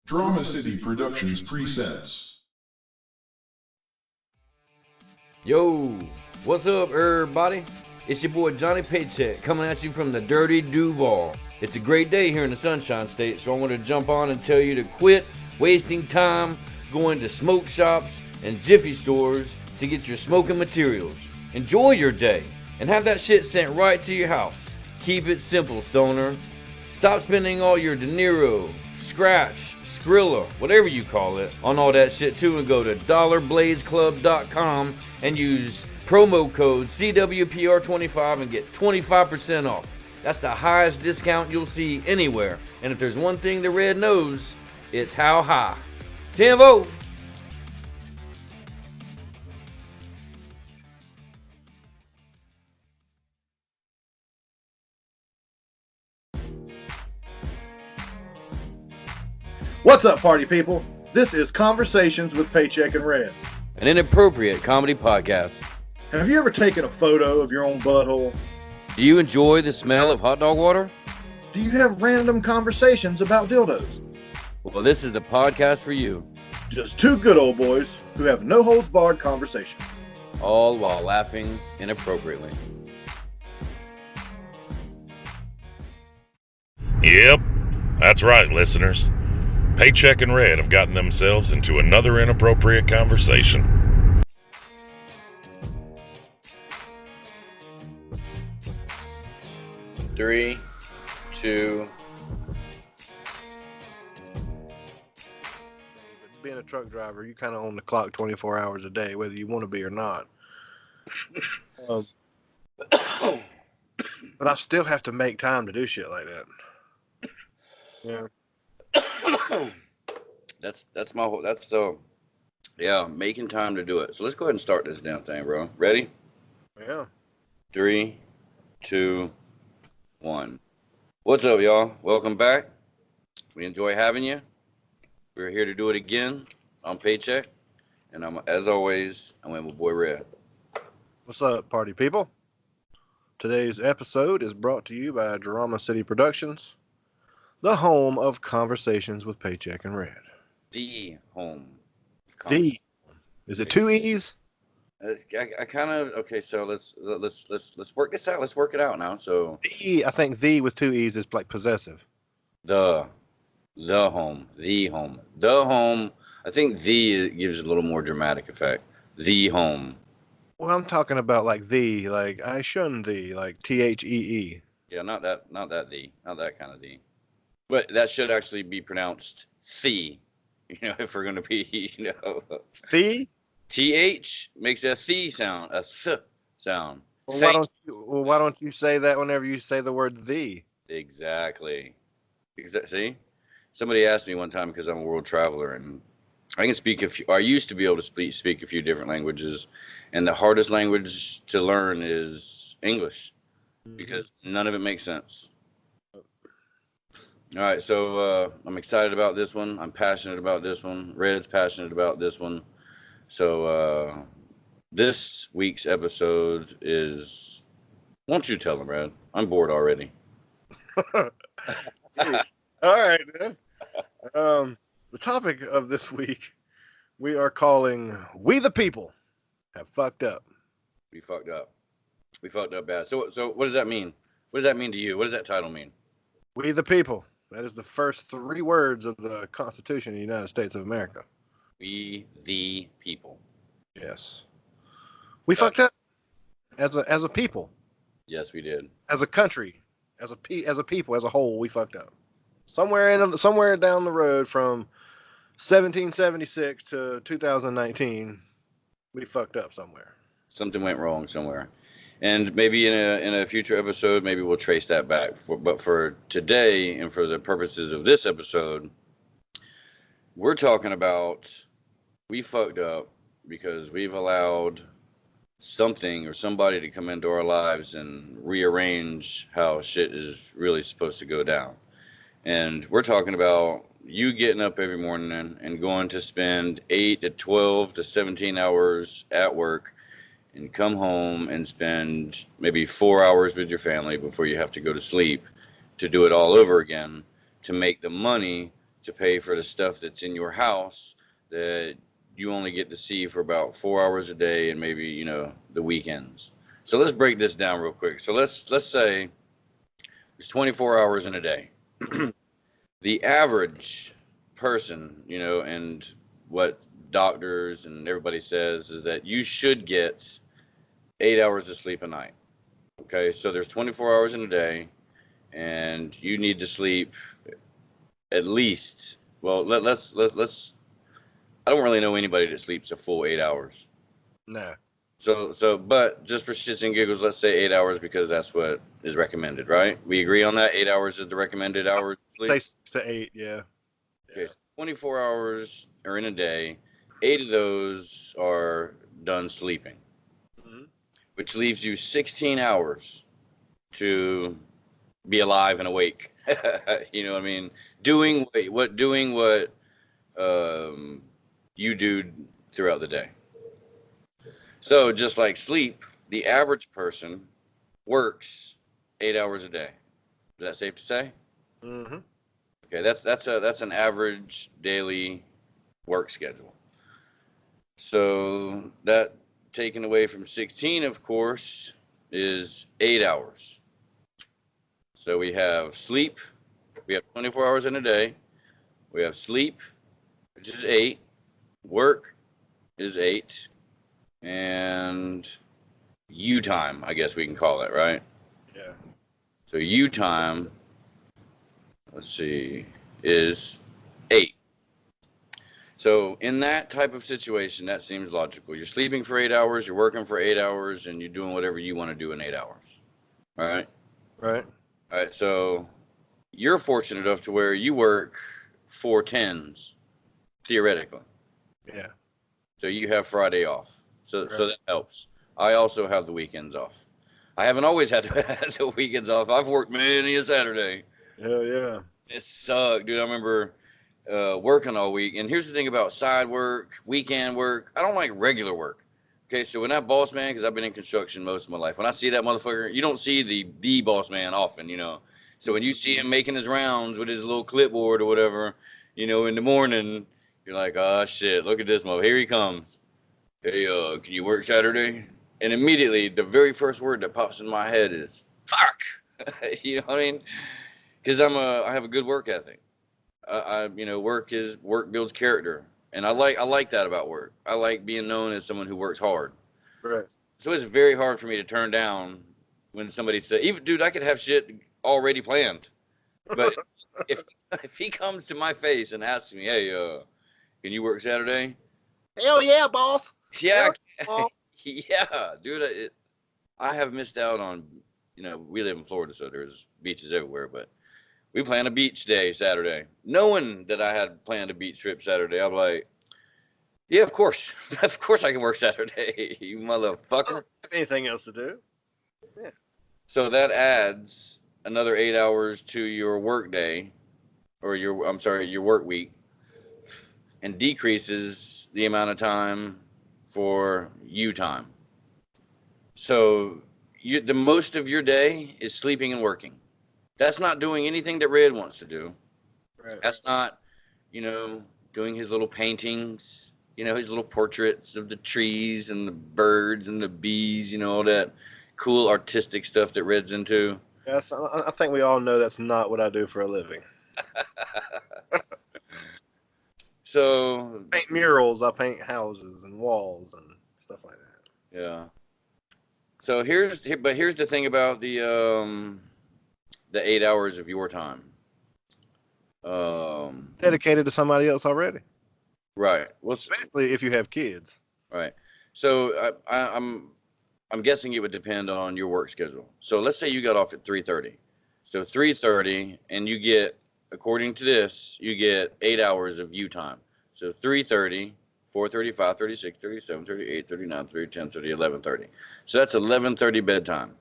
Drama City Productions presents. Yo, what's up, everybody? It's your boy Johnny Paycheck coming at you from the dirty Duval. It's a great day here in the Sunshine State, so I want to jump on and tell you to quit wasting time going to smoke shops and jiffy stores to get your smoking materials. Enjoy your day and have that shit sent right to your house. Keep it simple, stoner. Stop spending all your De Niro, Scratch, Skrilla, whatever you call it, on all that shit too, and go to dollarblazeclub.com and use promo code CWPR25 and get 25% off. That's the highest discount you'll see anywhere. And if there's one thing the Red knows, it's how high. Timbo! What's up, party people? This is Conversations with Paycheck and Red. An inappropriate comedy podcast. Have you ever taken a photo of your own butthole? Do you enjoy the smell of hot dog water? Do you have random conversations about dildos? Well, this is the podcast for you. Just two good old boys who have no holds barred conversation. All while laughing inappropriately. Yep, that's right, listeners. Paycheck and Red have gotten themselves into another inappropriate conversation. Three, two. Being a truck driver, you kind of own the clock 24 hours a day, whether you want to be or not. But I still have to make time to do shit like that. Yeah. Making time to do it. So let's go ahead and start this damn thing, bro. Ready? Yeah. 3, 2, 1. What's up, y'all? Welcome back. We enjoy having you. We're here to do it again. I'm Paycheck, and as always, I'm with my boy Red. What's up, party people? Today's episode is brought to you by Drama City Productions, the home of Conversations with Paycheck and Red. The home. The. Is it two E's? I kind of okay. So let's work this out. Let's work it out now. So I think the with two E's is like possessive. The home. The home. I think the gives a little more dramatic effect. The home. Well, I'm talking about like I shun thee, like THEE. Yeah, not that kind of the. But that should actually be pronounced "the." If we're going to be, The? TH makes a "the" sound, a "th" sound. Well, why don't you say that whenever you say the word "the"? Exactly. See? Somebody asked me one time, because I'm a world traveler, and I can speak I used to be able to speak a few different languages, and the hardest language to learn is English, because none of it makes sense. All right, so I'm excited about this one. I'm passionate about this one. Red's passionate about this one. So this week's episode is... Won't you tell them, Red? I'm bored already. All right, man. The topic of this week we are calling "We the People Have Fucked Up." We fucked up. We fucked up bad. So what does that mean? What does that mean to you? What does that title mean? We the people. That is the first three words of the Constitution of the United States of America. We the people. Yes. We fucked up as a people. Yes, we did. As a country, as a people, as a whole, we fucked up. Somewhere down the road from 1776 to 2019, we fucked up somewhere. Something went wrong somewhere. And maybe in a future episode, maybe we'll trace that back. But for today, and for the purposes of this episode, we're talking about we fucked up because we've allowed something or somebody to come into our lives and rearrange how shit is really supposed to go down. And we're talking about you getting up every morning and going to spend 8 to 12 to 17 hours at work, and come home and spend maybe 4 hours with your family before you have to go to sleep to do it all over again, to make the money to pay for the stuff that's in your house that you only get to see for about 4 hours a day and maybe, you know, the weekends. So let's break this down real quick. So let's say there's 24 hours in a day. The average person, you know, and what doctors and everybody says is that you should get 8 hours of sleep a night. Okay, so there's 24 hours in a day, and you need to sleep at least. Well, let's. I don't really know anybody that sleeps a full 8 hours. No. But just for shits and giggles, let's say 8 hours because that's what is recommended, right? We agree on that. 8 hours is the recommended hours of sleep. Say 6 to 8, yeah. Okay, so 24 hours are in a day. 8 of those are done sleeping, which leaves you 16 hours to be alive and awake. You know what I mean? Doing what you do throughout the day. So just like sleep, the average person works 8 hours a day. Is that safe to say? Mm-hmm. Okay, that's an average daily work schedule. So that taken away from 16, of course, is 8 hours. So we have sleep. We have 24 hours in a day. We have sleep, which is 8. Work is 8. And U time, I guess we can call it, right? Yeah. So U time, let's see, is 8. So in that type of situation, that seems logical. You're sleeping for 8 hours, you're working for 8 hours, and you're doing whatever you want to do in 8 hours. All right? Right. All right, so you're fortunate enough to where you work 4 10s, theoretically. Yeah. So you have Friday off. So that helps. I also have the weekends off. I haven't always had the weekends off. I've worked many a Saturday. Hell yeah. It sucked, dude. I remember working all week. And here's the thing about side work, weekend work. I don't like regular work. Okay, so when that boss man, because I've been in construction most of my life, when I see that motherfucker, you don't see the boss man often, you know. So when you see him making his rounds with his little clipboard or whatever, you know, in the morning, you're like, oh, shit, look at this mother. Here he comes. Hey, can you work Saturday? And immediately, the very first word that pops in my head is, fuck. You know what I mean? Because I have a good work ethic. You know, work builds character. And I like that about work. I like being known as someone who works hard. Right. So it's very hard for me to turn down when somebody says, even dude, I could have shit already planned. But if he comes to my face and asks me, hey, can you work Saturday? Hell yeah, boss. Yeah. Boss. Yeah, dude. I have missed out on, you know, we live in Florida, so there's beaches everywhere, but we planned a beach day Saturday. Knowing that I had planned a beach trip Saturday, I'm like, yeah, of course. Of course I can work Saturday, you motherfucker. I don't have anything else to do. Yeah. So that adds another 8 hours to your work day, or your work week, and decreases the amount of time for you time. So the most of your day is sleeping and working. That's not doing anything that Red wants to do. Right. That's not, you know, doing his little paintings, you know, his little portraits of the trees and the birds and the bees, you know, all that cool artistic stuff that Red's into. Yeah, I think we all know that's not what I do for a living. So I paint murals, I paint houses and walls and stuff like that. yeah. So here's the thing about the 8 hours of your time. Dedicated to somebody else already. Right. Well, Especially if you have kids. right. So I'm guessing it would depend on your work schedule. So let's say you got off at 3:30. So 3:30, and you get, according to this, you get 8 hours of you time. So 3:30, 4:30, 5:30, 6:30, 7:30, 8:30, 9:30, 10:30, 11:30. So that's 11:30 bedtime.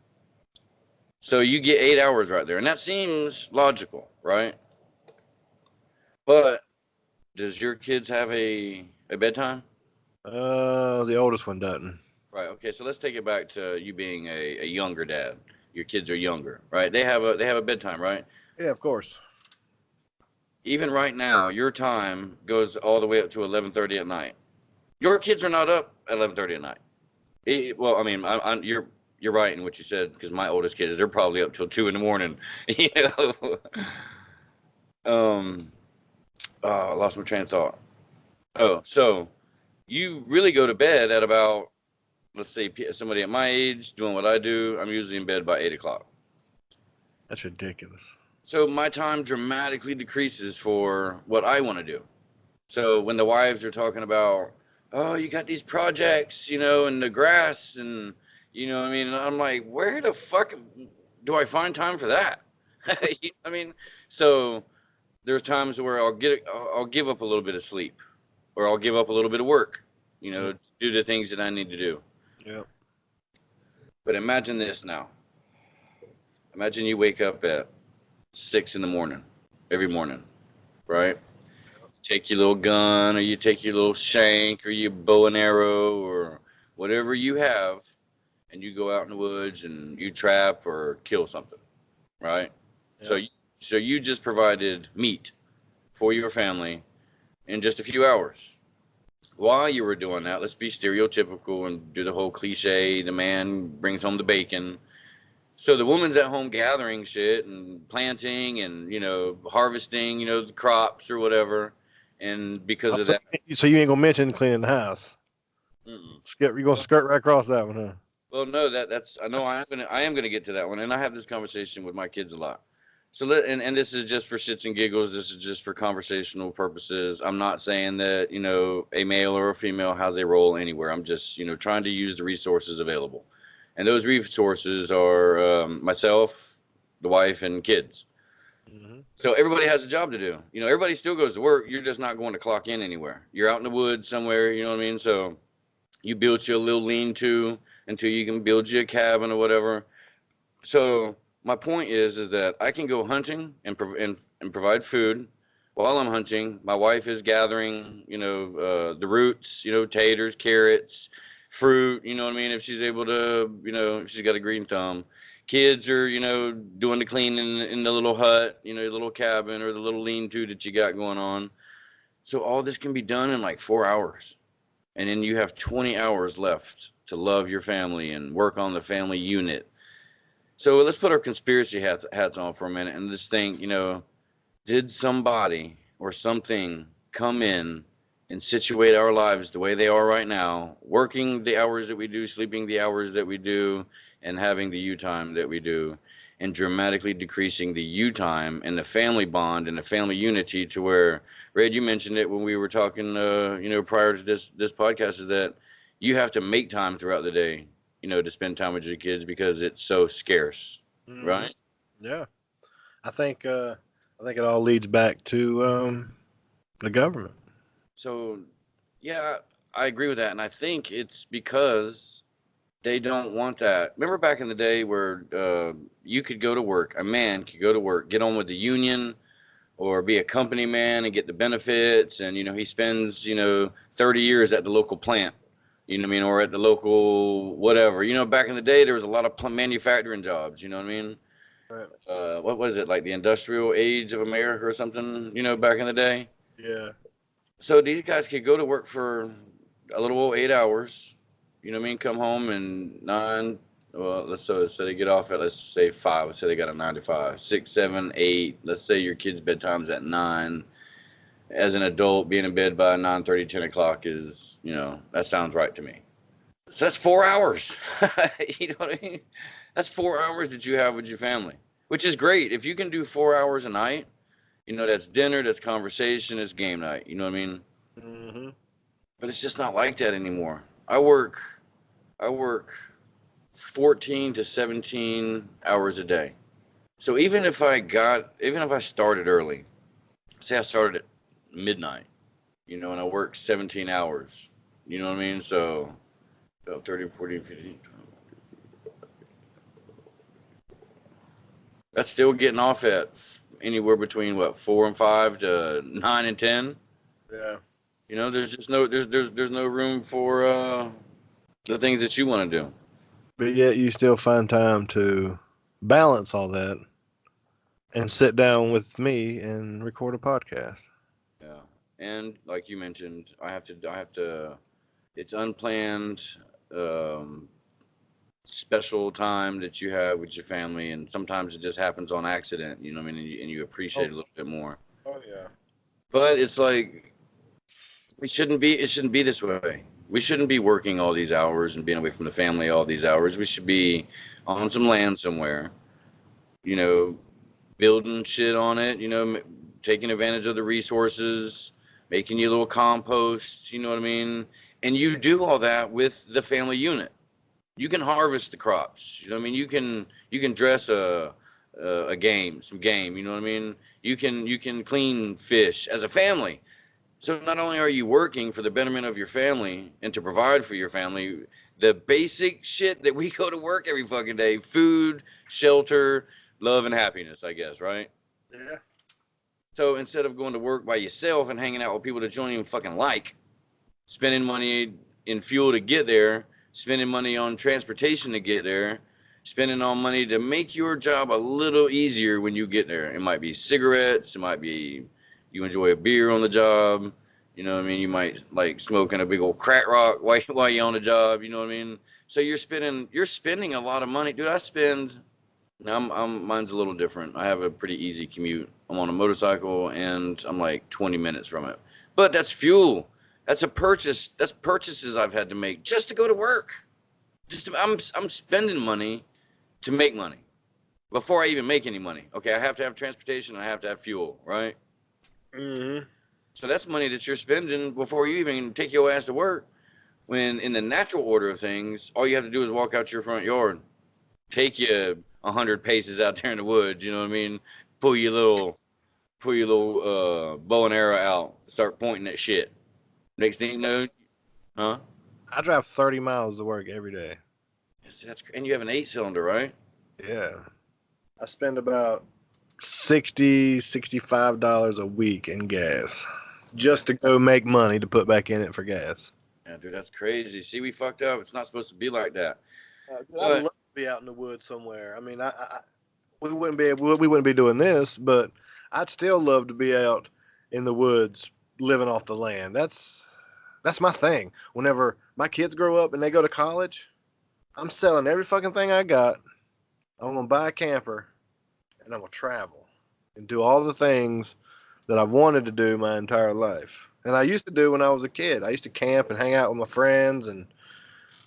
So you get 8 hours right there, and that seems logical, right? But does your kids have a bedtime? The oldest one doesn't. Right. Okay. So let's take it back to you being a younger dad. Your kids are younger, right? They have a bedtime, right? Yeah, of course. even right now, your time goes all the way up to 11:30 at night. Your kids are not up at 11:30 at night. Well, I mean, you're right in what you said, because my oldest kids, they're probably up till 2 in the morning. You know. I lost my train of thought. Oh, so you really go to bed at about, let's say, somebody at my age doing what I do, I'm usually in bed by 8 o'clock. That's ridiculous. So my time dramatically decreases for what I want to do. So when the wives are talking about, oh, you got these projects, you know, in the grass, and you know, I mean, I'm like, where the fuck do I find time for that? I mean, so there's times where I'll give up a little bit of sleep, or I'll give up a little bit of work, you know, to do the things that I need to do. Yeah. But imagine this now. Imagine you wake up at 6 in the morning, every morning, right? Take your little gun, or you take your little shank, or your bow and arrow, or whatever you have, and you go out in the woods and you trap or kill something, right? Yeah. So you just provided meat for your family in just a few hours. While you were doing that, let's be stereotypical and do the whole cliche, the man brings home the bacon. So the woman's at home gathering shit and planting and, you know, harvesting, you know, the crops or whatever. And because of that. So you ain't gonna mention cleaning the house. You're gonna skirt right across that one, huh? Well, no, that's I know I am gonna get to that one, and I have this conversation with my kids a lot. So and this is just for shits and giggles. This is just for conversational purposes. I'm not saying that, you know, a male or a female has a role anywhere. I'm just, you know, trying to use the resources available, and those resources are myself, the wife, and kids. Mm-hmm. So everybody has a job to do. You know, everybody still goes to work. You're just not going to clock in anywhere. You're out in the woods somewhere, you know what I mean? So you build you a little lean-to until you can build you a cabin or whatever. So my point is that I can go hunting and provide food. While I'm hunting, my wife is gathering, you know, the roots, you know, taters, carrots, fruit, you know what I mean? If she's able to, you know, if she's got a green thumb. Kids are, you know, doing the cleaning in the little hut, you know, the little cabin or the little lean-to that you got going on. So all this can be done in like 4 hours. And then you have 20 hours left to love your family and work on the family unit. So let's put our conspiracy hats on for a minute and just think, you know, did somebody or something come in and situate our lives the way they are right now, working the hours that we do, sleeping the hours that we do, and having the you time that we do, and dramatically decreasing the you time and the family bond and the family unity to where, Red, you mentioned it when we were talking, you know, prior to this podcast, is that you have to make time throughout the day, you know, to spend time with your kids because it's so scarce, right? Yeah, I think it all leads back to the government. So, yeah, I agree with that, and I think it's because they don't want that. Remember back in the day where you could go to work, a man could go to work, get on with the union, or be a company man and get the benefits, and, you know, he spends, you know, 30 years at the local plant, you know what I mean, or at the local whatever. You know, back in the day, there was a lot of manufacturing jobs, you know what I mean? Right. What was it, like the industrial age of America or something, you know, back in the day? Yeah. So these guys could go to work for a little over 8 hours, you know what I mean? Come home and 9. Well, let's say they get off at, let's say 5. Let's say they got a 9 to 5, 6, 7, 8. Let's say your kid's bedtime's at 9. As an adult, being in bed by 9:30, 10 o'clock is, you know, that sounds right to me. So that's 4 hours. You know what I mean? That's 4 hours that you have with your family, which is great. If you can do 4 hours a night, you know, that's dinner, that's conversation, it's game night. You know what I mean? Mm-hmm. But it's just not like that anymore. I work 14 to 17 hours a day. So even if I started early, say I started at midnight, you know, and I worked 17 hours, you know what I mean? So 30, 40, 50. That's still getting off at anywhere between 4 and 5 to 9 and 10. Yeah. You know, there's just there's no room for the things that you want to do. But yet you still find time to balance all that and sit down with me and record a podcast. Yeah. And like you mentioned, I have to, it's unplanned, um, special time that you have with your family. And sometimes it just happens on accident, you know what I mean? And you appreciate it a little bit more. Oh yeah. But it's like, it shouldn't be this way. We shouldn't be working all these hours and being away from the family all these hours. We should be on some land somewhere, you know, building shit on it, you know, taking advantage of the resources, making your little compost, you know what I mean? And you do all that with the family unit. You can harvest the crops, you know what I mean? You can dress some game, you know what I mean? You can clean fish as a family. So not only are you working for the betterment of your family and to provide for your family, the basic shit that we go to work every fucking day, food, shelter, love and happiness, I guess, right? Yeah. So instead of going to work by yourself and hanging out with people that you don't even fucking like, spending money in fuel to get there, spending money on transportation to get there, spending on money to make your job a little easier when you get there. It might be cigarettes, it might be you enjoy a beer on the job, you know what I mean? You might like smoking a big old crack rock while you're on the job, you know what I mean? So you're spending a lot of money. Dude, I spend now mine's a little different. I have a pretty easy commute. I'm on a motorcycle and I'm like 20 minutes from it. But that's fuel. That's a purchase. That's purchases I've had to make just to go to work. I'm spending money to make money before I even make any money. Okay, I have to have transportation and I have to have fuel, right? Mm-hmm. So that's money that you're spending before you even take your ass to work. When in the natural order of things, all you have to do is walk out your front yard, take you 100 paces out there in the woods. You know what I mean? Pull your little bow and arrow out, start pointing at shit. Next thing you know, huh? I drive 30 miles to work every day. And you have an 8-cylinder, right? Yeah. I spend about $65 a week in gas just to go make money to put back in it for gas. Yeah, dude, that's crazy. See, we fucked up. It's not supposed to be like that. I'd love to be out in the woods somewhere. I mean, we wouldn't be doing this, but I'd still love to be out in the woods living off the land. That's my thing. Whenever my kids grow up and they go to college, I'm selling every fucking thing I got. I'm gonna buy a camper and I'm gonna travel and do all the things that I've wanted to do my entire life. And I used to do when I was a kid. I used to camp and hang out with my friends, and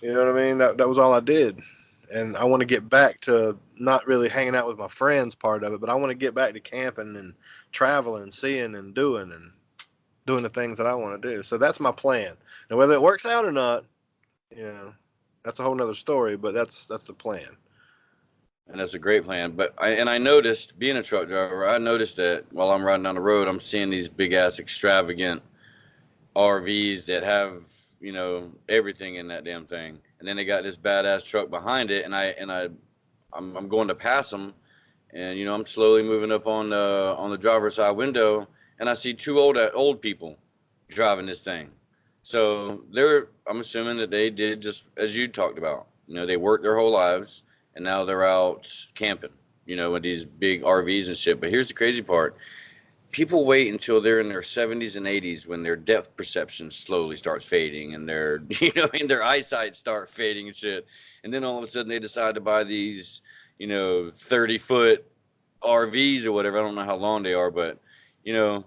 you know what I mean? That was all I did. And I want to get back to not really hanging out with my friends part of it, but I want to get back to camping and traveling and seeing and doing the things that I want to do. So that's my plan. Now whether it works out or not, you know, that's a whole nother story, but that's the plan. And that's a great plan. But I noticed, being a truck driver, I noticed that while I'm riding down the road, I'm seeing these big ass extravagant RVs that have, you know, everything in that damn thing. And then they got this badass truck behind it, and I'm going to pass them, and you know, I'm slowly moving up on the driver's side window, and I see two old people driving this thing. So I'm assuming that they did just as you talked about. You know, they worked their whole lives, and now they're out camping, you know, with these big RVs and shit. But here's the crazy part. People wait until they're in their 70s and 80s when their depth perception slowly starts fading and their, you know, and their eyesight start fading and shit. And then all of a sudden they decide to buy these, you know, 30-foot RVs or whatever. I don't know how long they are, but, you know,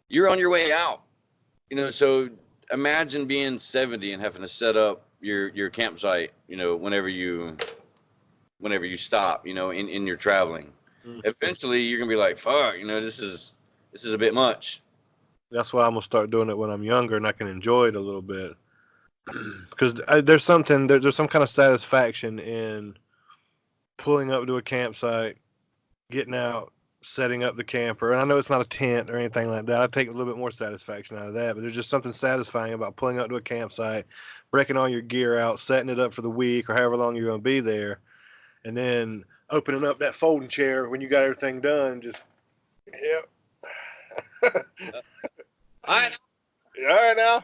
you're on your way out. You know, so imagine being 70 and having to set up your campsite, you know, whenever you stop, you know, in your traveling. Mm-hmm. Eventually you're going to be like, fuck, you know, this is a bit much. That's why I'm gonna start doing it when I'm younger and I can enjoy it a little bit. Because there's some kind of satisfaction in pulling up to a campsite, getting out, setting up the camper. And I know it's not a tent or anything like that. I take a little bit more satisfaction out of that. But there's just something satisfying about pulling up to a campsite, breaking all your gear out, setting it up for the week or however long you're gonna be there, and then opening up that folding chair when you got everything done. Just yep. All right. All right now.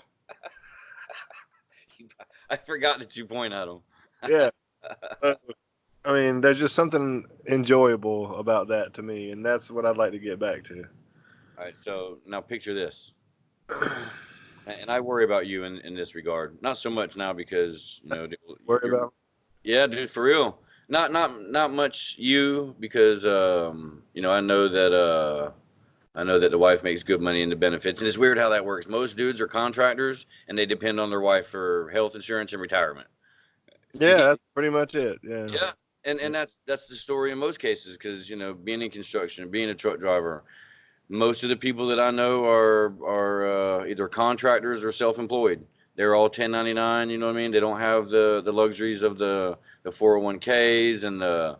I forgot that you point at them. Yeah. I mean, there's just something enjoyable about that to me, and that's what I'd like to get back to. All right, so now picture this. And I worry about you in this regard. Not so much now because, dude, Worry you're, about. yeah, dude, for real. Not much you because I know that the wife makes good money in the benefits, and it's weird how that works. Most dudes are contractors, and they depend on their wife for health insurance and retirement. You Yeah, that's pretty much it. Yeah. Yeah, and that's the story in most cases because being in construction, being a truck driver, most of the people that I know are either contractors or self-employed. They're all 1099. You know what I mean? They don't have the luxuries of the 401ks and the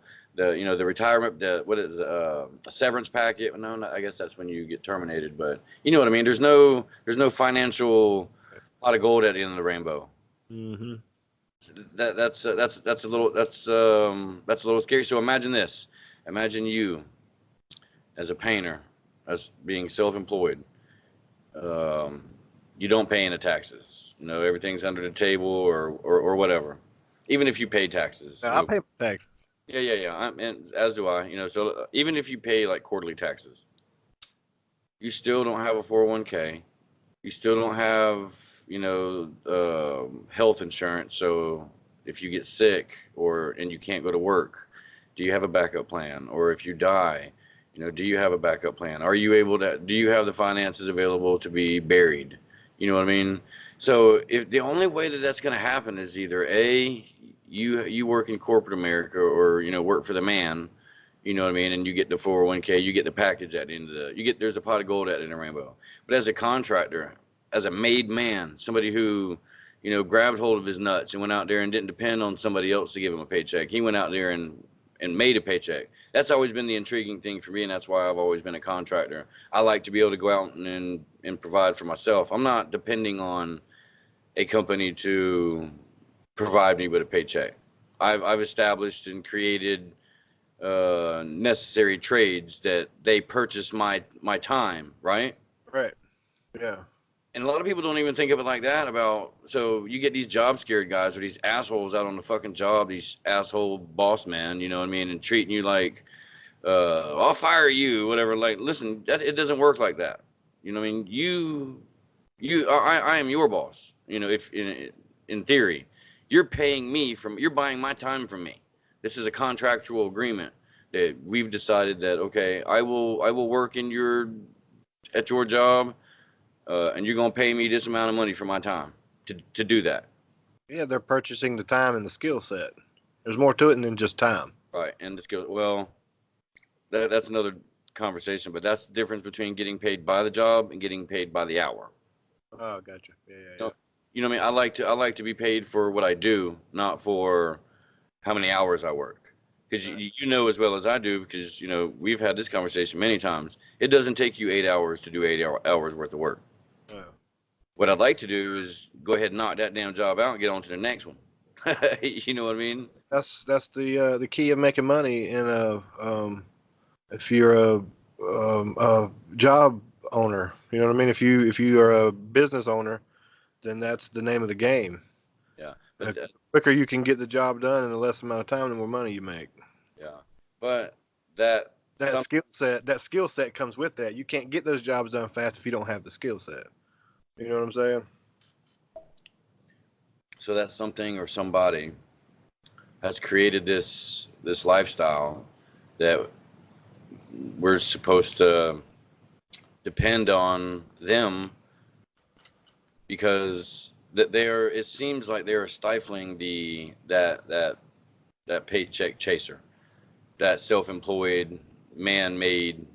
retirement, what is a severance packet. No, I guess that's when you get terminated. But you know what I mean? There's no financial pot of gold at the end of the rainbow. Mm-hmm. That's a little scary. So imagine this. Imagine you as a painter, as being self-employed. You don't pay any taxes. Everything's under the table or whatever. Even if you pay taxes. Now, I pay my taxes. Yeah. And as do I. So even if you pay like quarterly taxes, you still don't have a 401k. You still don't have health insurance. So if you get sick and you can't go to work, do you have a backup plan? Or if you die, do you have a backup plan? Do you have the finances available to be buried? You know what I mean? So if the only way that that's going to happen is either you work in corporate America or work for the man, you know what I mean, and you get the 401k, you get the package at the end of there's a pot of gold at the end of the rainbow. But as a contractor, as a made man, somebody who grabbed hold of his nuts and went out there and didn't depend on somebody else to give him a paycheck. He went out there and made a paycheck. That's always been the intriguing thing for me, and that's why I've always been a contractor. I like to be able to go out and provide for myself. I'm not depending on a company to provide me with a paycheck. I've established and created necessary trades that they purchase my time, right? Right. Yeah. And a lot of people don't even think of it like that so you get these job scared guys or these assholes out on the fucking job, these asshole boss men, you know what I mean, and treating you like, I'll fire you, whatever. Like, listen, it doesn't work like that. You know what I mean? I am your boss. If in theory, you're paying me you're buying my time from me. This is a contractual agreement that we've decided that, okay, I will work at your job. And you're gonna pay me this amount of money for my time to do that. Yeah, they're purchasing the time and the skill set. There's more to it than just time. Right, and the skill. Well, that's another conversation, but that's the difference between getting paid by the job and getting paid by the hour. Oh, gotcha. Yeah. So, you know what I mean? I like to be paid for what I do, not for how many hours I work. Because you know as well as I do, because we've had this conversation many times. It doesn't take you 8 hours to do 8 hours worth of work. Oh. What I'd like to do is go ahead and knock that damn job out and get on to the next one. You know what I mean? That's the key of making money if you're a job owner. You know what I mean? If you are a business owner, then that's the name of the game. Yeah. But the quicker you can get the job done in the less amount of time, the more money you make. Yeah. But that skill set comes with that. You can't get those jobs done fast if you don't have the skill set. You know what I'm saying? So that something or somebody has created this lifestyle that we're supposed to depend on them because it seems like they are stifling that paycheck chaser, that self-employed, man-made,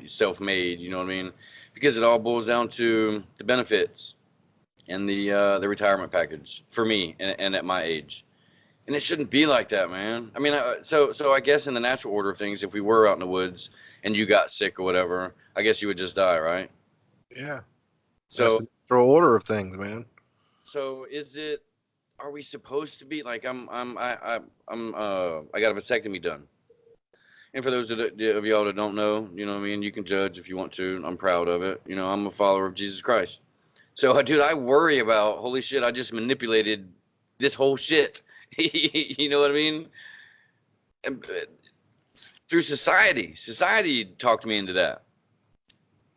self-made, you know what I mean? Because it all boils down to the benefits and the retirement package for me and at my age. And it shouldn't be like that, man. I mean, so I guess in the natural order of things, if we were out in the woods and you got sick or whatever, I guess you would just die, right? Yeah. So that's the natural order of things, man. So are we supposed to be like I got a vasectomy done. And for those of y'all that don't know, you know what I mean, you can judge if you want to. I'm proud of it. I'm a follower of Jesus Christ. So, dude, I worry about, holy shit, I just manipulated this whole shit. You know what I mean? through society talked me into that.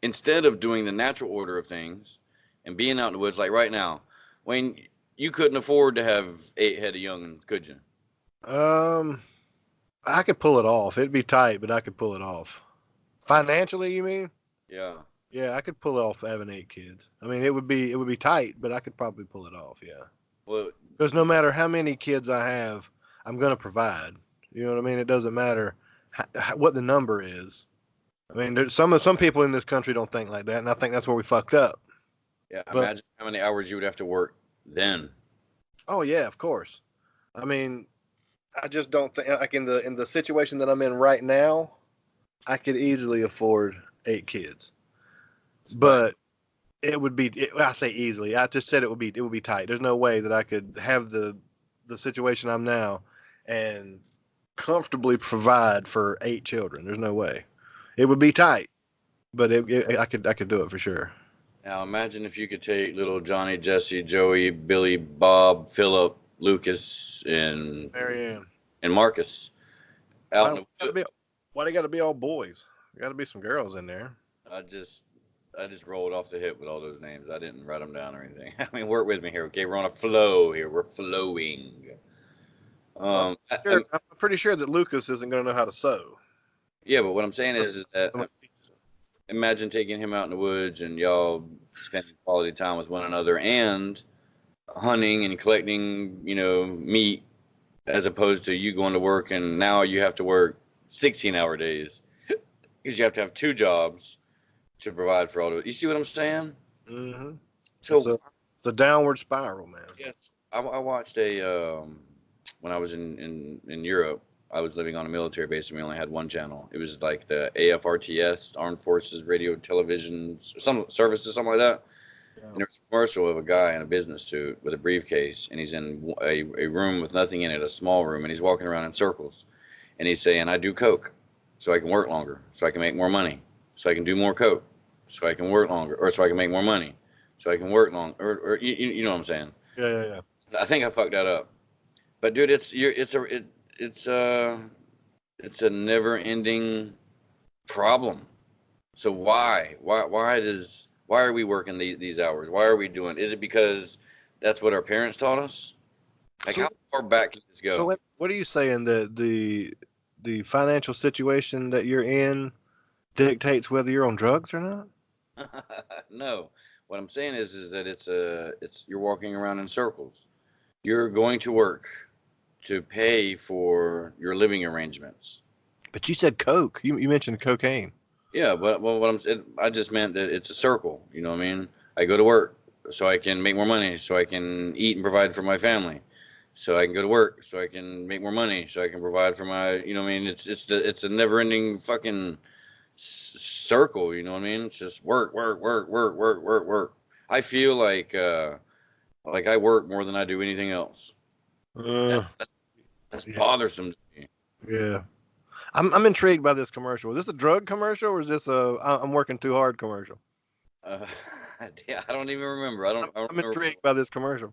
Instead of doing the natural order of things and being out in the woods, like right now, Wayne, you couldn't afford to have 8 head of young'uns, could you? I could pull it off. It'd be tight, but I could pull it off. Financially, you mean? Yeah. Yeah, I could pull off having 8 kids. I mean, it would be tight, but I could probably pull it off. Yeah. Well, Because no matter how many kids I have, I'm gonna provide. You know what I mean? It doesn't matter what the number is. I mean, there's some people in this country don't think like that, and I think that's where we fucked up. yeah. But- Imagine how many hours you would have to work then. Oh yeah, of course. I mean, I just don't think like in the situation that I'm in right now, I could easily afford 8 kids. But it would be I say easily. I just said it would be tight. There's no way that I could have the situation I'm now and comfortably provide for 8 children. There's no way. It would be tight, but I could do it for sure. Now imagine if you could take little Johnny, Jesse, Joey, Billy, Bob, Philip, Lucas, and Marianne. Marcus out in the Why they got to be all boys? There got to be some girls in there. I just rolled off the hip with all those names. I didn't write them down or anything. I mean, work with me here, okay? We're on a flow here. We're flowing. I'm pretty sure that Lucas isn't going to know how to sew. Yeah, but what I'm saying is that imagine taking him out in the woods and y'all spending quality time with one another and hunting and collecting, meat, as opposed to you going to work and now you have to work 16-hour days because you have to have 2 jobs to provide for all of it. You see what I'm saying? Mm-hmm. So it's a downward spiral, man. yes, I watched when I was in Europe. I was living on a military base and we only had one channel. It was like the AFRTS, Armed Forces Radio Television, some services, something like that. Yeah. And there was a commercial of a guy in a business suit with a briefcase, and he's in a room with nothing in it, a small room, and he's walking around in circles. And he's saying, I do coke so I can work longer, so I can make more money, so I can do more coke, so I can work longer, or so I can make more money, so I can work longer, or you know what I'm saying? Yeah. I think I fucked that up. But dude, it's a never-ending problem. So why are we working these hours? Why are we doing? Is it because that's what our parents taught us? Like, how far back can this go? So what are you saying, that the financial situation that you're in dictates whether you're on drugs or not? No. What I'm saying is that it's you're walking around in circles. You're going to work to pay for your living arrangements. But you said coke. You mentioned cocaine. Yeah, but I just meant that it's a circle. You know what I mean? I go to work so I can make more money, so I can eat and provide for my family. So I can go to work so I can make more money, so I can provide for my, you know what I mean? It's a never-ending fucking circle, you know what I mean? It's just work. I feel like I work more than I do anything else. That's bothersome to me. Yeah. I'm intrigued by this commercial. Is this a drug commercial or is this I'm working too hard commercial? Yeah, I don't even remember. I'm intrigued by this commercial.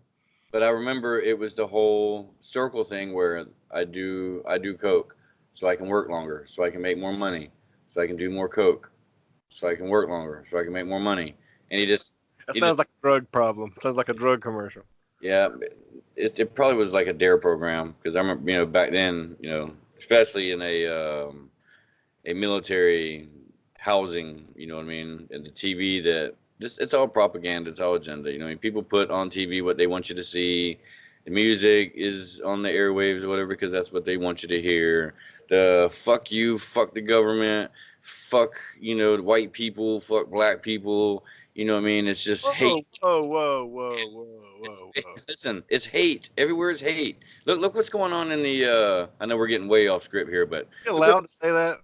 But I remember it was the whole circle thing where I do coke so I can work longer, so I can make more money, so I can do more coke, so I can work longer, so I can make more money. And that sounds like a drug problem. Sounds like a drug commercial. Yeah, it probably was like a DARE program, because I remember, back then, especially in a military housing, you know what I mean, and the TV that it's all propaganda, it's all agenda. People put on TV what they want you to see. The music is on the airwaves or whatever because that's what they want you to hear. The fuck you, fuck the government, fuck, the white people, fuck black people. You know what I mean? It's just hate. Whoa. Listen, it's hate. Everywhere is hate. Look what's going on in the. I know we're getting way off script here, but you allowed to say that?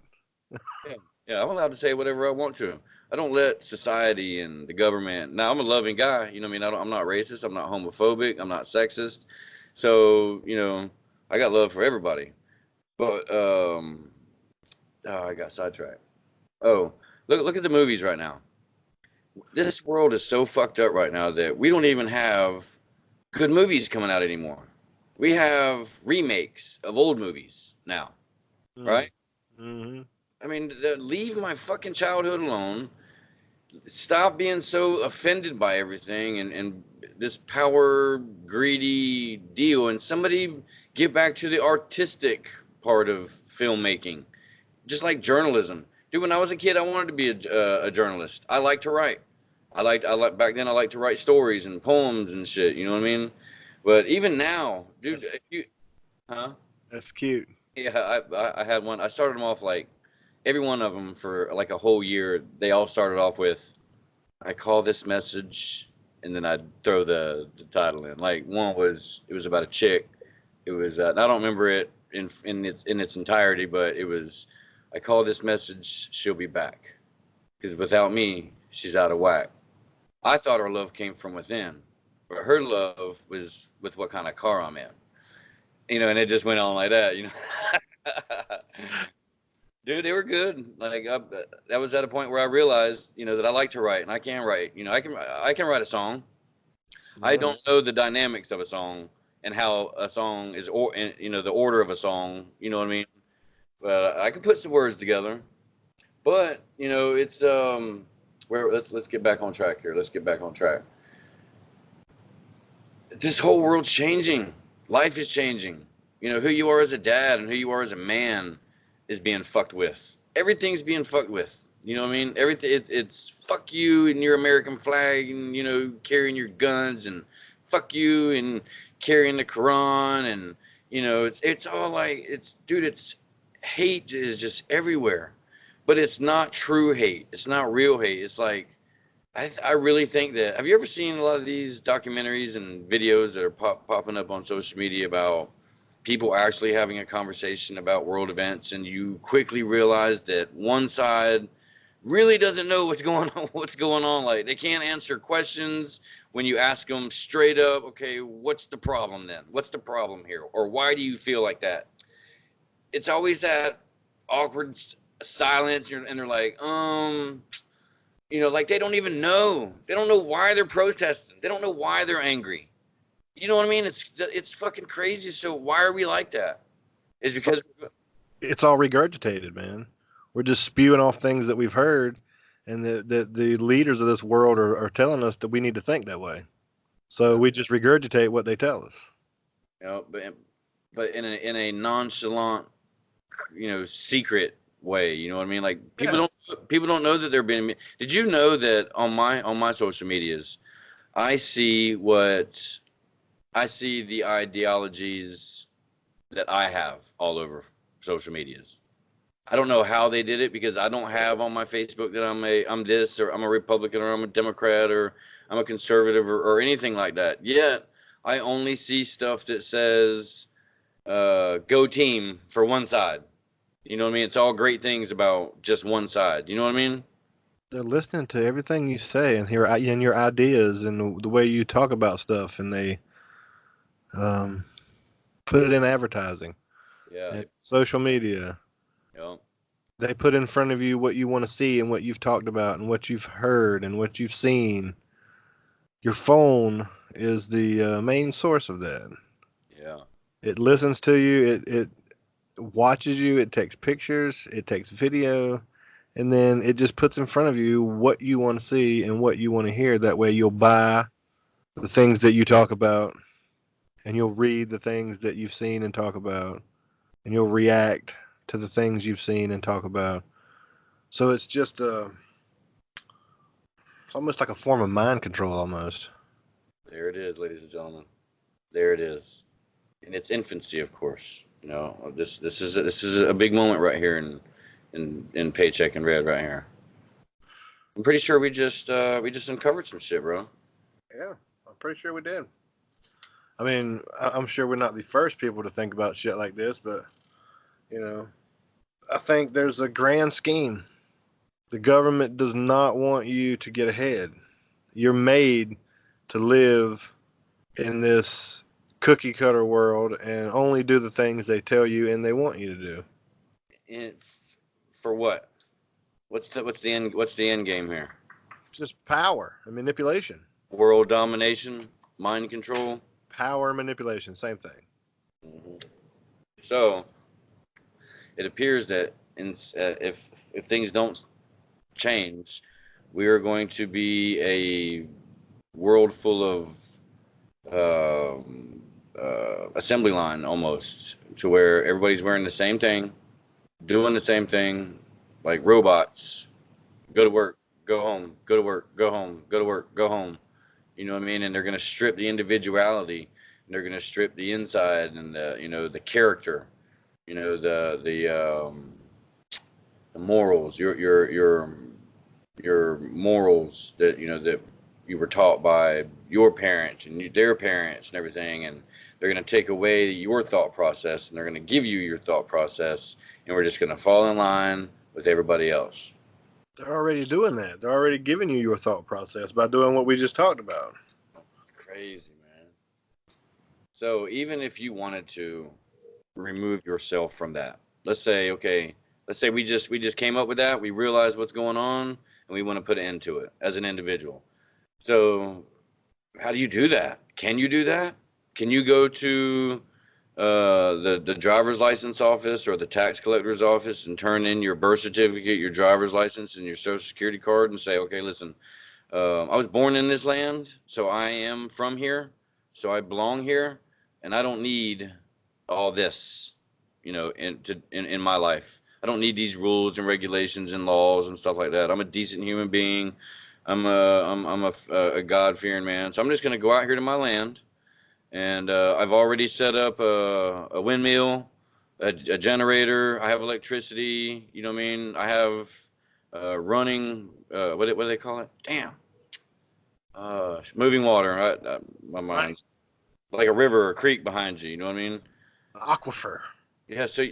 Yeah, I'm allowed to say whatever I want to. I don't let society and the government. Now, I'm a loving guy. You know what I mean? I'm not racist. I'm not homophobic. I'm not sexist. So, I got love for everybody. But I got sidetracked. Oh, look at the movies right now. This world is so fucked up right now that we don't even have good movies coming out anymore. We have remakes of old movies now. right? Mm-hmm. I mean, leave my fucking childhood alone. Stop being so offended by everything and this power greedy deal, and somebody get back to the artistic part of filmmaking, just like journalism. Dude, when I was a kid, I wanted to be a journalist. I liked to write. I like back then. I liked to write stories and poems and shit. You know what I mean? But even now, dude, That's, huh? that's cute. Yeah, I had one. I started them off like every one of them for like a whole year. They all started off with, I call this message, and then I'd throw the title in. Like one was, it was about a chick. It was I don't remember it in its entirety, but it was, I call this message, she'll be back, because without me, she's out of whack. I thought her love came from within, but her love was with what kind of car I'm in. You know, and it just went on like that. You know. Dude, they were good. Like that was at a point where I realized, you know, that I like to write and I can write. You know, I can write a song. I don't know the dynamics of a song and how a song is, or you know, the order of a song. You know what I mean? But I can put some words together. But you know, it's where let's get back on track here. Let's get back on track. This whole world's changing. Life is changing. You know, who you are as a dad and who you are as a man is being fucked with. Everything's being fucked with. You know what I mean? Everything it's fuck you and your American flag and, you know, carrying your guns, and fuck you and carrying the Quran, and you know, it's all like, it's, dude, it's, hate is just everywhere. But it's not true hate. It's not real hate. It's like, I really think that, have you ever seen a lot of these documentaries and videos that are popping up on social media about people actually having a conversation about world events, and you quickly realize that one side really doesn't know what's going on. Like, they can't answer questions when you ask them straight up, okay, what's the problem then? What's the problem here? Or why do you feel like that? It's always that awkward silence, and they're like, you know, like they don't even know. They don't know why they're protesting. They don't know why they're angry. You know what I mean? It's fucking crazy. So why are we like that? Is because It's all regurgitated, man. We're just spewing off things that we've heard, and the leaders of this world are telling us that we need to think that way. So we just regurgitate what they tell us. you know, but in a nonchalant, you know, secret way. You know what I mean? Like people don't know that they're being. Did you know that on my social medias, I see the ideologies that I have all over social medias. I don't know how they did it, because I don't have on my Facebook that I'm this, or I'm a Republican, or I'm a Democrat, or I'm a conservative, or anything like that. Yet I only see stuff that says go team for one side. You know what I mean? It's all great things about just one side. You know what I mean? They're listening to everything you say and your ideas and the way you talk about stuff, and they put it in advertising, Yeah. and social media. Yeah. They put in front of you what you want to see and what you've talked about and what you've heard and what you've seen. Your phone is the main source of that. Yeah. It listens to you. It watches you. It takes pictures. It takes video. And then it just puts in front of you what you want to see and what you want to hear. That way you'll buy the things that you talk about, and you'll read the things that you've seen and talk about, and you'll react to the things you've seen and talk about. So it's just it's almost like a form of mind control almost. There it is, ladies and gentlemen. There it is. In its infancy, of course. You know, this is a big moment right here in Paycheck and Red right here. I'm pretty sure we just uncovered some shit, bro. Yeah, I'm pretty sure we did. I mean, I'm sure we're not the first people to think about shit like this, but, you know, I think there's a grand scheme. The government does not want you to get ahead. You're made to live in this cookie cutter world and only do the things they tell you and they want you to do. And for what? What's the end game here? Just power and manipulation. World domination, mind control. Power and manipulation, same thing. Mm-hmm. So, it appears that if things don't change, we are going to be a world full of assembly line almost, to where everybody's wearing the same thing, doing the same thing, like robots. Go to work, go home, go to work, go home, go to work, go home. You know what I mean? And they're going to strip the individuality, and they're going to strip the inside and the character, the morals, your morals that you were taught by your parents and their parents and everything, and they're going to take away your thought process, and they're going to give you your thought process, and we're just going to fall in line with everybody else. They're already doing that. They're already giving you your thought process by doing what we just talked about. Crazy, man. So even if you wanted to remove yourself from that, let's say we just came up with that, we realized what's going on, and we want to put an end to it as an individual. So how do you do that? Can you do that? Can you go to the driver's license office or the tax collector's office and turn in your birth certificate, your driver's license, and your social security card and say, okay, listen, I was born in this land, so I am from here, so I belong here, and I don't need all this, in my life. I don't need these rules and regulations and laws and stuff like that. I'm a decent human being. I'm a God-fearing man. So I'm just going to go out here to my land, and I've already set up a windmill, a generator. I have electricity. You know what I mean? I have running. What do they call it? Damn. Moving water. My mind. Like a river or a creek behind you. You know what I mean? Aquifer. Yeah. So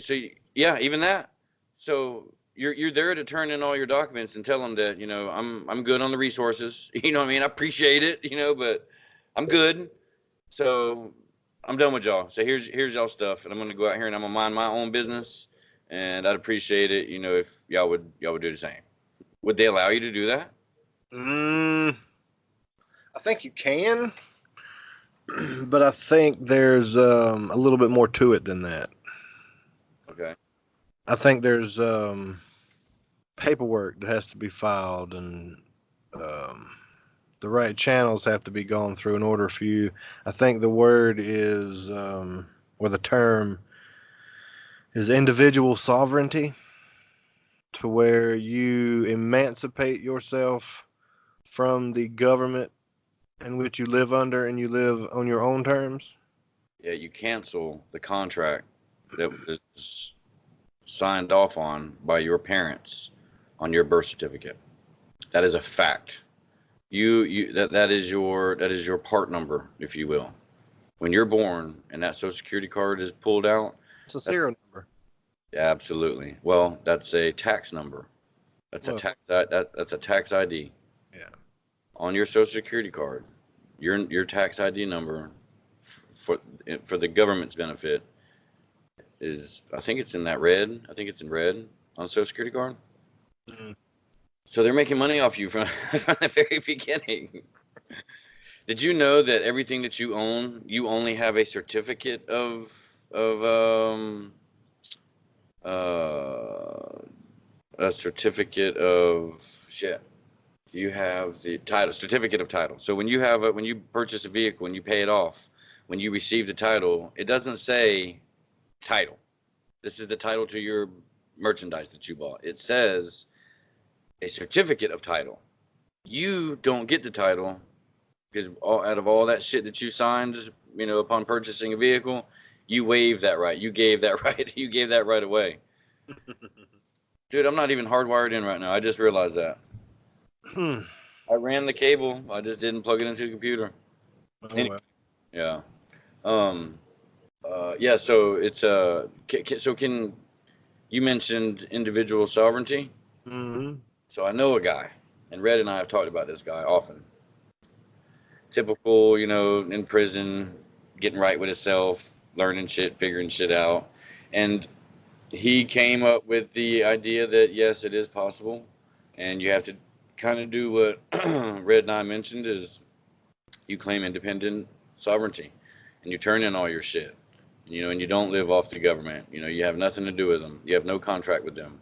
yeah, even that. So you're there to turn in all your documents and tell them that I'm good on the resources. You know what I mean? I appreciate it. But I'm good. So I'm done with y'all. So here's y'all stuff, and I'm gonna go out here and I'm gonna mind my own business. And I'd appreciate it, if y'all would do the same. Would they allow you to do that? I think you can, but I think there's a little bit more to it than that. Okay. I think there's paperwork that has to be filed, and the right channels have to be gone through in order for you. I think the word is, or the term is individual sovereignty, to where you emancipate yourself from the government in which you live under, and you live on your own terms. Yeah, you cancel the contract that was signed off on by your parents on your birth certificate. That is a fact. That is your part number, if you will. When you're born and that social security card is pulled out, It's a serial number. Yeah, absolutely. Well, that's a tax number. That's a tax ID. Yeah. On your social security card, your tax ID number for the government's benefit is, I think it's in that red. I think it's in red on the social security card. Mm-hmm. So they're making money off you from the very beginning. Did you know that everything that you own, you only have a certificate of a certificate of shit. You have the title, certificate of title. So when you purchase a vehicle and you pay it off, when you receive the title, it doesn't say title. This is the title to your merchandise that you bought. It says a certificate of title. You don't get the title because out of all that shit that you signed, upon purchasing a vehicle, you waived that right. You gave that right. You gave that right away. Dude, I'm not even hardwired in right now. I just realized that. I ran the cable. I just didn't plug it into the computer. Well. Yeah. Yeah. So it's so can you mentioned individual sovereignty? Mm-hmm. So I know a guy, and Red and I have talked about this guy often. Typical, in prison, getting right with himself, learning shit, figuring shit out, and he came up with the idea that yes, it is possible, and you have to kind of do what Red and I mentioned, is you claim independent sovereignty, and you turn in all your shit. and you don't live off the government. You have nothing to do with them. You have no contract with them.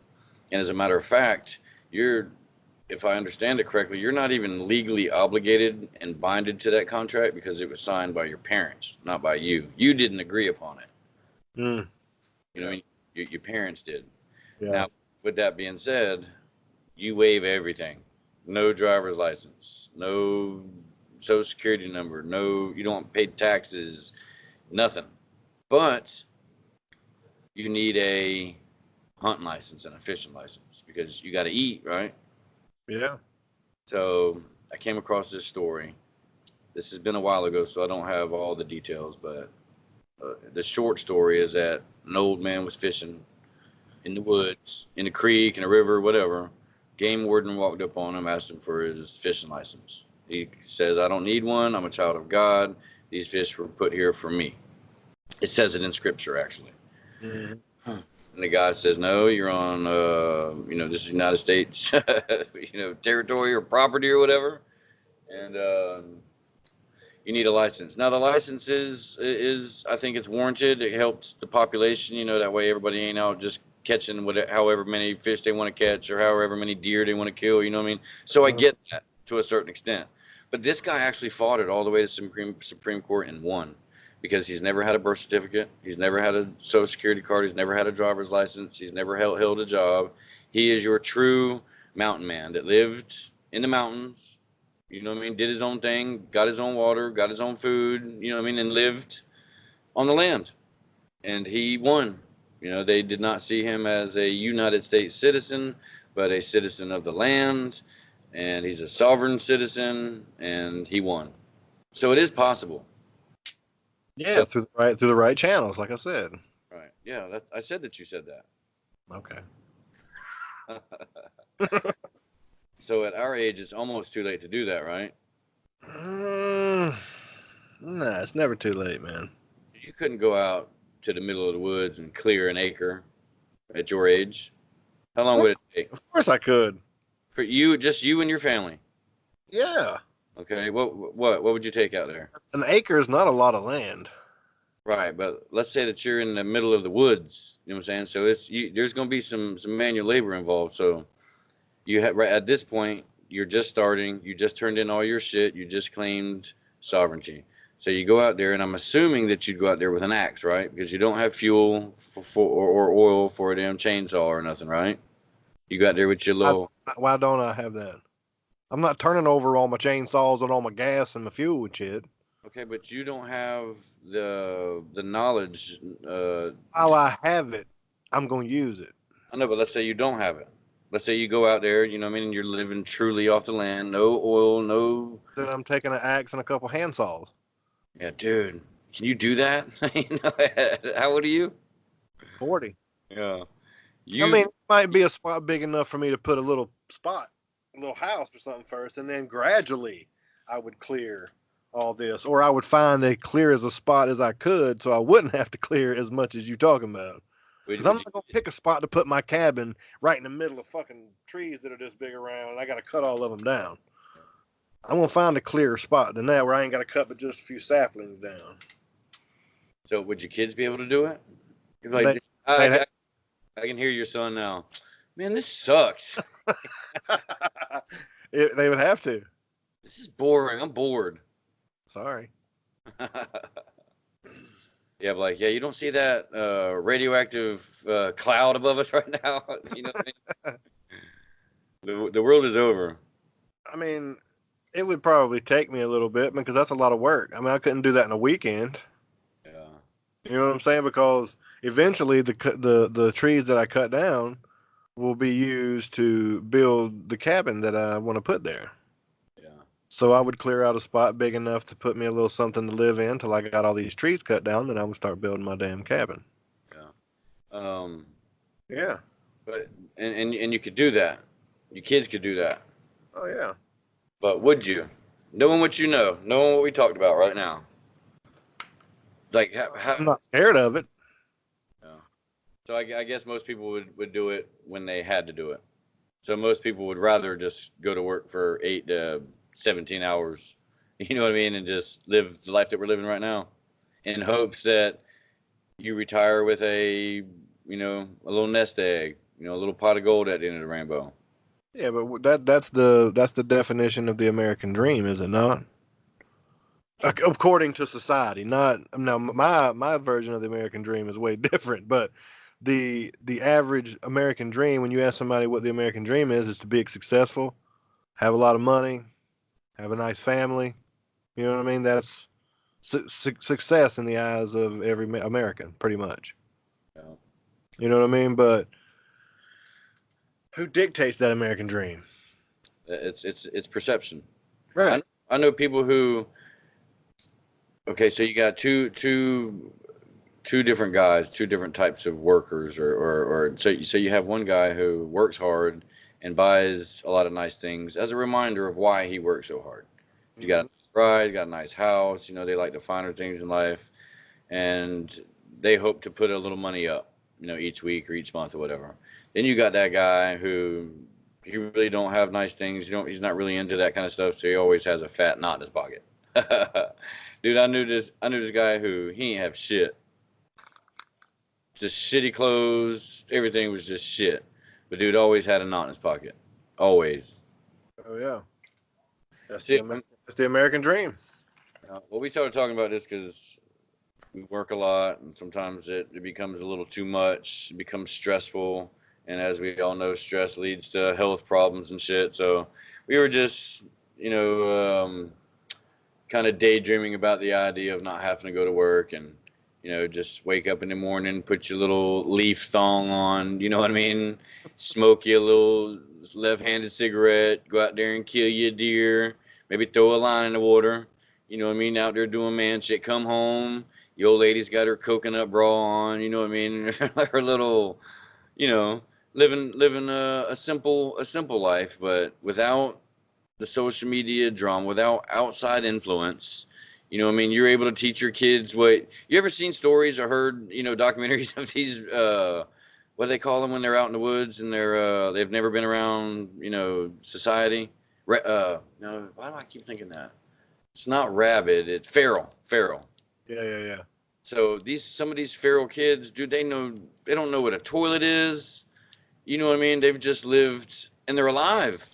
And as a matter of fact, if I understand it correctly, you're not even legally obligated and binded to that contract because it was signed by your parents, not by you. You didn't agree upon it. Mm. Your parents did. Yeah. Now, with that being said, you waive everything. No driver's license, no social security number, you don't pay taxes, nothing. But you need a hunting license and a fishing license because you got to eat, right? Yeah. So I came across this story. This has been a while ago, so I don't have all the details, but the short story is that an old man was fishing in the woods, in a creek, in a river, whatever. Game warden walked up on him, asked him for his fishing license. He says, I don't need one. I'm a child of God. These fish were put here for me. It says it in scripture, actually. Mm-hmm. And the guy says, no, you're on, this is United States, territory or property or whatever. And you need a license. Now, the license is I think it's warranted. It helps the population, that way everybody ain't out just catching however many fish they want to catch or however many deer they want to kill, you know what I mean? So I get that to a certain extent. But this guy actually fought it all the way to Supreme Court and won. Because he's never had a birth certificate, he's never had a social security card, he's never had a driver's license, he's never held a job. He is your true mountain man that lived in the mountains, you know what I mean, did his own thing, got his own water, got his own food, you know what I mean, and lived on the land. And he won. They did not see him as a United States citizen, but a citizen of the land, and he's a sovereign citizen, and he won. So it is possible. Yeah, through the right channels, like I said. Right. Yeah, I said that you said that. Okay. So at our age, it's almost too late to do that, right? Nah, it's never too late, man. You couldn't go out to the middle of the woods and clear an acre at your age. How long would it take? Of course I could. For you, just you and your family? Yeah. Okay, what would you take out there? An acre is not a lot of land. Right, but let's say that you're in the middle of the woods. You know what I'm saying? So there's going to be some manual labor involved. So you have right at this point, you're just starting. You just turned in all your shit. You just claimed sovereignty. So you go out there, and I'm assuming that you'd go out there with an axe, right? Because you don't have fuel or oil for a damn chainsaw or nothing, right? You got there with your little. Why don't I have that? I'm not turning over all my chainsaws and all my gas and my fuel and shit. Okay, but you don't have the knowledge. While I have it, I'm going to use it. I know, but let's say you don't have it. Let's say you go out there, you know what I mean, and you're living truly off the land, no oil, no. Then I'm taking an axe and a couple handsaws. Yeah, dude, can you do that? How old are you? 40. Yeah. I mean, it might be a spot big enough for me to put a little house or something first, and then gradually I would clear all this, or I would find as clear as a spot as I could, so I wouldn't have to clear as much as you're talking about. Because I'm not gonna pick a spot to put my cabin right in the middle of fucking trees that are this big around, and I got to cut all of them down. I'm gonna find a clearer spot than that where I ain't got to cut but just a few saplings down. So would your kids be able to do it? You're like, I can hear your son now. Man, this sucks. They would have to. This is boring. I'm bored. Sorry. Yeah, but like, you don't see that radioactive cloud above us right now? You know what I mean? The world is over. I mean, it would probably take me a little bit because that's a lot of work. I mean, I couldn't do that in a weekend. Yeah. You know what I'm saying? Because eventually the trees that I cut down will be used to build the cabin that I want to put there. Yeah. So I would clear out a spot big enough to put me a little something to live in till I got all these trees cut down. Then I would start building my damn cabin. Yeah. Yeah. But and you could do that. Your kids could do that. Oh yeah. But would you? Knowing what you know, knowing what we talked about right now. Like I'm not scared of it. Yeah. So I guess most people would do it when they had to do it. So most people would rather just go to work for 8 to 17 hours, you know what I mean, and just live the life that we're living right now in hopes that you retire with a little nest egg, a little pot of gold at the end of the rainbow. Yeah, but that's the definition of the American dream, is it not? According to society, not now. My version of the American dream is way different, but the average American dream, when you ask somebody what the American dream is to be successful, have a lot of money, have a nice family. You know what I mean? That's success in the eyes of every American, pretty much. Yeah. You know what I mean? But who dictates that American dream? It's perception. Right. I know people who. Okay, so you got two different guys, two different types of workers, or so you have one guy who works hard and buys a lot of nice things as a reminder of why he works so hard. He's got a nice ride, he's got a nice house, they like the finer things in life, and they hope to put a little money up, each week or each month or whatever. Then you got that guy who he really don't have nice things. He's not really into that kind of stuff, so he always has a fat knot in his pocket. Dude, I knew this guy who he ain't have shit. Just shitty clothes. Everything was just shit. But dude always had a knot in his pocket. Always. Oh yeah. That's the American dream. Well, we started talking about this because we work a lot, and sometimes it becomes a little too much. It becomes stressful, and as we all know, stress leads to health problems and shit. So we were just, kind of daydreaming about the idea of not having to go to work and, just wake up in the morning, put your little leaf thong on, you know what I mean? Smoke you a little left-handed cigarette, go out there and kill you a deer, maybe throw a line in the water, you know what I mean? Out there doing man shit, come home, the old lady's got her coconut bra on, you know what I mean? Her little, living a simple life, but without the social media drama, without outside influence. You know what I mean? You're able to teach your kids what... You ever seen stories or heard, documentaries of these, what do they call them when they're out in the woods and they've never been around, society? No, why do I keep thinking that? It's not rabid, it's feral. Yeah. So some of these feral kids, dude, they don't know what a toilet is. You know what I mean? They've just lived and they're alive.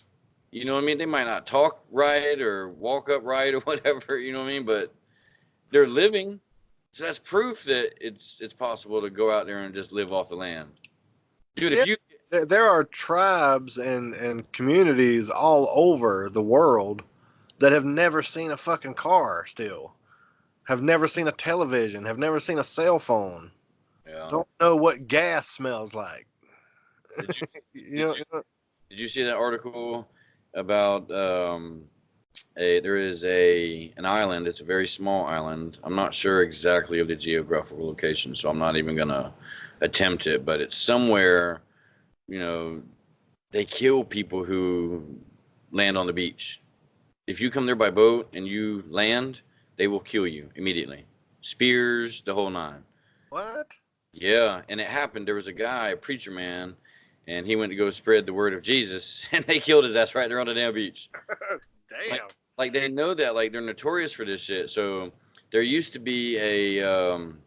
You know what I mean? They might not talk right or walk up right or whatever, you know what I mean? But they're living. So that's proof that it's possible to go out there and just live off the land. Dude, there are tribes and communities all over the world that have never seen a fucking car still. Have never seen a television, have never seen a cell phone. Yeah. Don't know what gas smells like. Did you see that article about there is an island. It's a very small island. I'm not sure exactly of the geographical location, so I'm not even gonna attempt it. But it's somewhere, they kill people who land on the beach. If you come there by boat and you land, they will kill you immediately. Spears, the whole nine. What? Yeah, and it happened. There was a guy, a preacher man, and he went to go spread the word of Jesus, and they killed his ass right there on the damn beach. Damn. Like they know that, like they're notorious for this shit. So there used to be I'm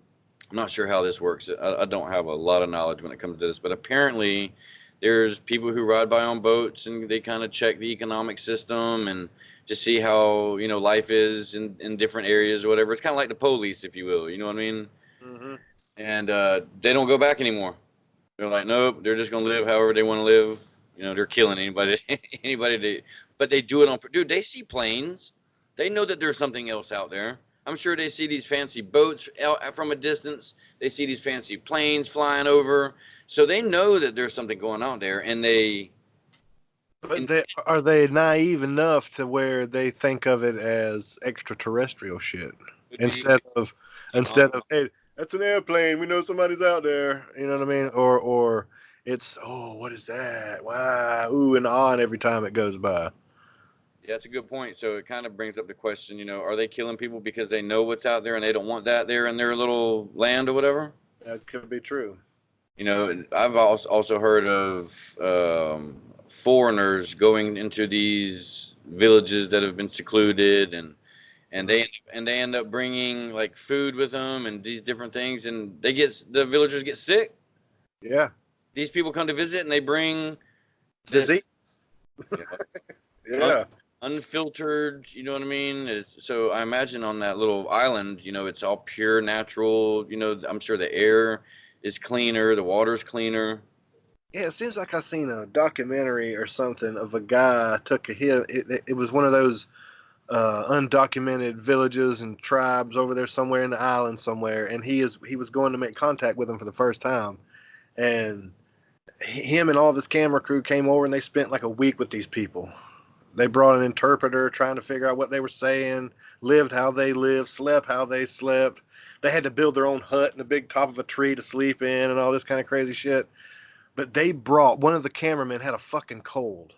not sure how this works. I don't have a lot of knowledge when it comes to this, but apparently there's people who ride by on boats and they kind of check the economic system and just see how, life is in different areas or whatever. It's kind of like the police, if you will. You know what I mean? Mm-hmm. And they don't go back anymore. They're like, nope, they're just going to live however they want to live. They're killing anybody, but they do it on, dude, they see planes. They know that there's something else out there. I'm sure they see these fancy boats out from a distance. They see these fancy planes flying over. So they know that there's something going on there, and are they naive enough to where they think of it as extraterrestrial shit instead of, hey, that's an airplane. We know somebody's out there. You know what I mean? Or it's, oh, what is that? Wow, ooh and ah, every time it goes by. Yeah, that's a good point. So it kind of brings up the question, are they killing people because they know what's out there and they don't want that there in their little land or whatever? That could be true. I've also heard of foreigners going into these villages that have been secluded and and they end up bringing like food with them and these different things, and the villagers get sick. Yeah. These people come to visit, and they bring this Disease. Yeah. unfiltered. You know what I mean? So I imagine on that little island, it's all pure, natural. I'm sure the air is cleaner, the water's cleaner. Yeah, it seems like I seen a documentary or something of a guy took a hit. It was one of those undocumented villages and tribes over there somewhere in the island somewhere, and he was going to make contact with them for the first time, and him and all of his camera crew came over and they spent like a week with these people. They brought an interpreter trying to figure out what they were saying, lived how they lived, slept how they slept. They had to build their own hut in the big top of a tree to sleep in and all this kind of crazy shit. But they brought, one of the cameramen had a fucking cold.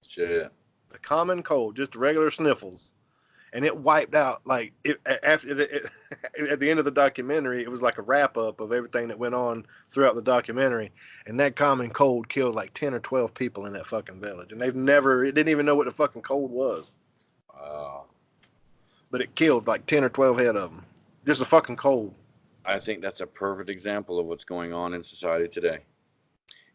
Shit. A common cold, just regular sniffles. And it wiped out, like, at the end of the documentary, it was like a wrap up of everything that went on throughout the documentary. And that common cold killed like 10 or 12 people in that fucking village. And it didn't even know what the fucking cold was. Wow. But it killed like 10 or 12 head of them. Just a fucking cold. I think that's a perfect example of what's going on in society today.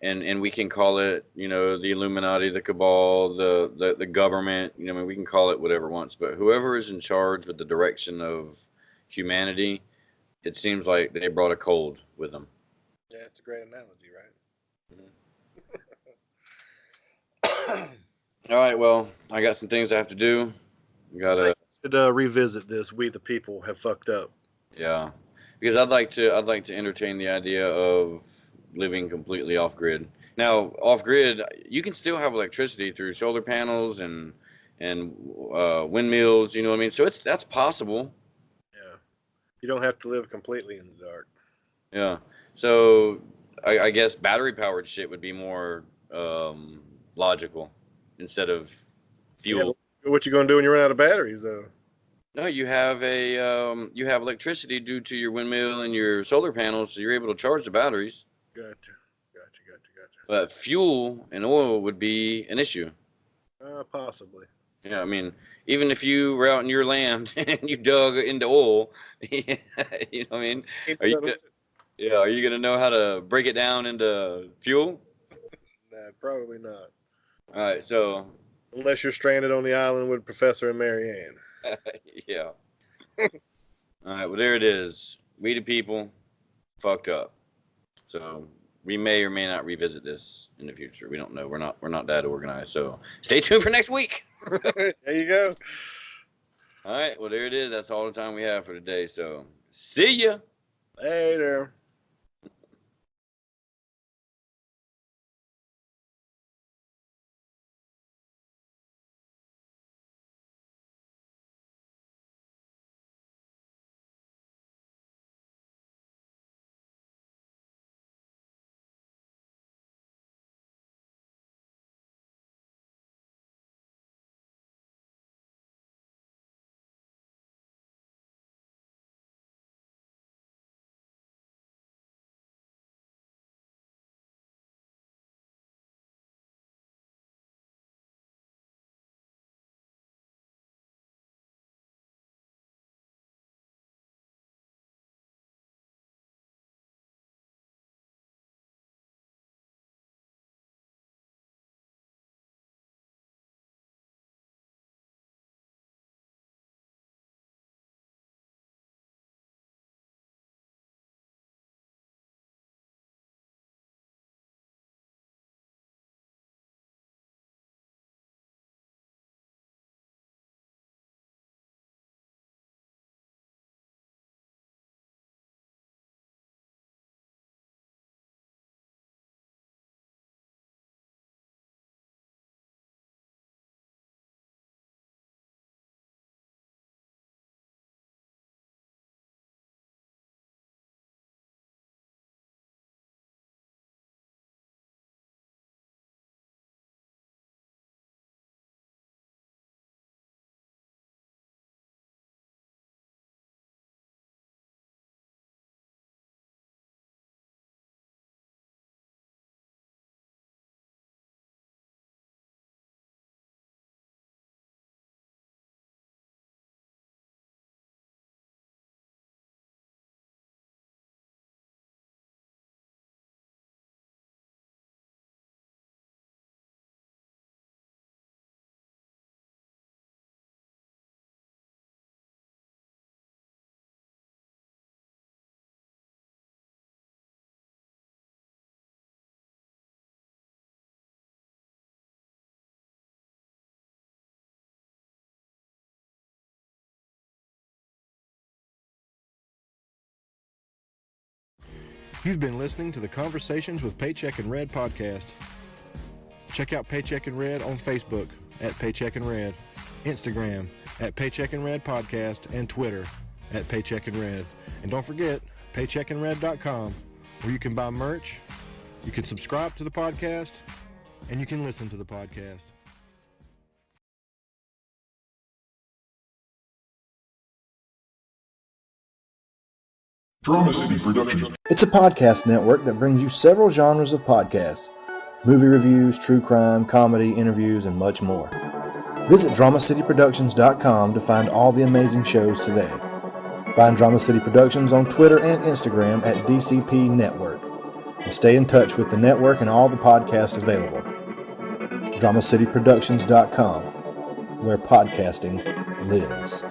And we can call it, the Illuminati, the cabal, the government. We can call it whatever once, but whoever is in charge with the direction of humanity, it seems like they brought a cold with them. Yeah, it's a great analogy, right? All right, well, I got some things I have to do. I should revisit this. We the people have fucked up. Yeah, because I'd like to entertain the idea of living completely off grid. Now, off grid, you can still have electricity through solar panels and windmills. You know what I mean? So that's possible. Yeah, you don't have to live completely in the dark. Yeah. So I guess battery powered shit would be more logical instead of fuel. Yeah, what you gonna do when you run out of batteries, though? No, you have you have electricity due to your windmill and your solar panels, so you're able to charge the batteries. Gotcha. But fuel and oil would be an issue. Possibly. Yeah, I mean, even if you were out in your land and you dug into oil, you know what I mean? Are you gonna know how to break it down into fuel? Nah, probably not. All right, so unless you're stranded on the island with Professor and Mary Ann. Yeah. All right, well there it is. We the people fucked up. So we may or may not revisit this in the future. We don't know. We're not that organized. So stay tuned for next week. There you go. All right. Well, there it is. That's all the time we have for today. So see ya. Later. You've been listening to the Conversations with Paycheck and Red podcast. Check out Paycheck and Red on Facebook at Paycheck and Red, Instagram at Paycheck and Red Podcast, and Twitter at Paycheck and Red. And don't forget, paycheckandred.com, where you can buy merch, you can subscribe to the podcast, and you can listen to the podcast. Drama City Productions. It's a podcast network that brings you several genres of podcasts: movie reviews, true crime, comedy, interviews, and much more. Visit DramaCityProductions.com to find all the amazing shows today. Find Drama City Productions on Twitter and Instagram at DCP Network. And stay in touch with the network and all the podcasts available. DramaCityProductions.com, where podcasting lives.